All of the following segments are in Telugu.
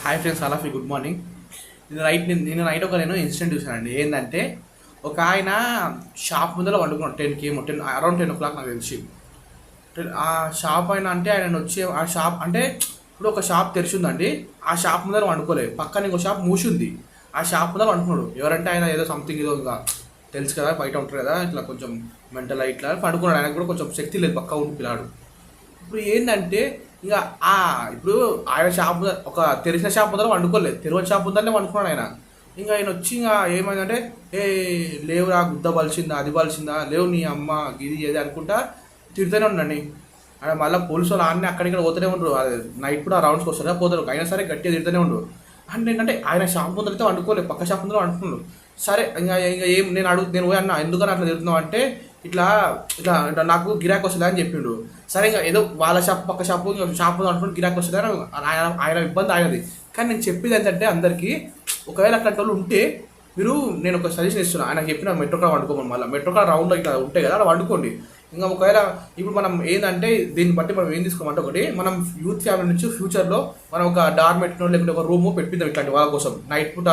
హాయ్ ఫ్రెండ్స్, అలాఫీ గుడ్ మార్నింగ్. నేను నైట్ నేను ఇన్సిడెంట్ చూశానండి. ఏంటంటే ఒక ఆయన షాప్ ముందర వండుకున్నాడు. 10కి ఏమో అరౌండ్ 10 o'clock నాకు తెలిసి. ఆ షాప్ అయినా అంటే ఆయన వచ్చి ఆ షాప్ అంటే ఇప్పుడు ఒక షాప్ తెరిచిందండి. ఆ షాప్ ముందర వండుకోలేదు, పక్కన ఇంకో షాప్ మూసింది. ఆ షాప్ ముందర వండుకున్నాడు. ఎవరంటే ఆయన ఏదో సంథింగ్ ఏదో ఇంకా తెలుసు కదా, బయట ఉంటారు కదా, ఇట్లా కొంచెం మెంటల్ ఇట్లా పండుకున్నాడు. ఆయనకు కూడా కొంచెం శక్తి లేదు, పక్క ఉండి పిల్లాడు. ఇప్పుడు ఏంటంటే ఇక ఆ ఇప్పుడు ఆయన షాప్ ఒక తెరిచిన షాప్ ముందర వండుకోలేదు, తెరవని షాప్ ముందరనే వండుకున్నాడు ఆయన. ఇంకా ఆయన వచ్చి ఇంకా ఏమైందంటే, ఏ లేవురా, గుద్ద బలిసిందా, అది బలిసిందా, లేవు నీ అమ్మ గిది ఏది అనుకుంటా తిడుతూనే ఉండండి. ఆయన మళ్ళీ పోలీసు వాళ్ళు అన్నీ అక్కడిక్కడ పోతూనే ఉండరు. నైట్ కూడా రౌండ్స్కి వస్తారా పోతారు, అయినా సరే గట్టిగా తిడుతూనే ఉండరు. అంటే ఏంటంటే ఆయన షాప్ ముందర అయితే వండుకోలేదు, పక్క షాప్ ముందర వండుకున్నాడు. సరే ఇంకా ఇంకా ఏం నేను పోయి అన్న ఎందుకని అట్లా తిడుతున్నావు అంటే, ఇట్లా ఇట్లా నాకు గిరాకీ వస్తుంది అని చెప్పిండు. సరే ఇంకా ఏదో వాళ్ళ షాప్ పక్క షాపు ఇంకా షాప్ అనుకుంటే గిరాకీ వస్తుంది అని ఆయన ఆయన ఇబ్బంది ఆయనది. కానీ నేను చెప్పేది ఏంటంటే అందరికీ, ఒకవేళ అట్లాంటి వాళ్ళు ఉంటే మీరు, నేను ఒక సజెషన్ ఇస్తున్నాను. ఆయన చెప్పిన మెట్రో కార్ వండుకోమని, మళ్ళీ మెట్రో కార్ రౌండ్లో ఇట్లా ఉంటాయి కదా, అలా వండుకోండి. ఇంకా ఒకవేళ ఇప్పుడు మనం ఏంటంటే దీన్ని బట్టి మనం ఏం తీసుకోమంటే, ఒకటి మనం యూత్ ఫ్యామిలీ నుంచి ఫ్యూచర్లో మనం ఒక డార్మెట్నో లేకుంటే ఒక రూమ్ పెట్టిద్దాం ఇట్లాంటి వాళ్ళ కోసం. నైట్ పూట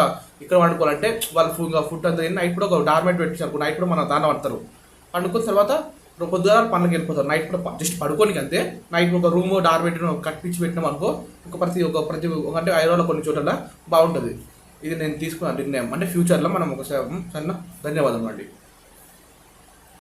ఇక్కడ వండుకోవాలంటే వాళ్ళు ఫుడ్ అంతా నైట్ పూట ఒక డార్మెట్ పెట్టించారు, నైట్ పూట మన దాంట్లో పడతారు. పండుకున్న తర్వాత పొద్దుగా పనులకు వెళ్ళిపోతారు. నైట్ పూట జస్ట్ పడుకోనికి అంతే. నైట్ ఒక రూమ్ డార్మెట్ కట్టించి పెట్టినాం అనుకో, ప్రతి అంటే ఐరోలో కొన్ని చోట్ల బాగుంటుంది. ఇది నేను తీసుకున్న నిర్ణయం. అంటే ఫ్యూచర్లో మనం ఒకసారి ధన్యవాదం అండి.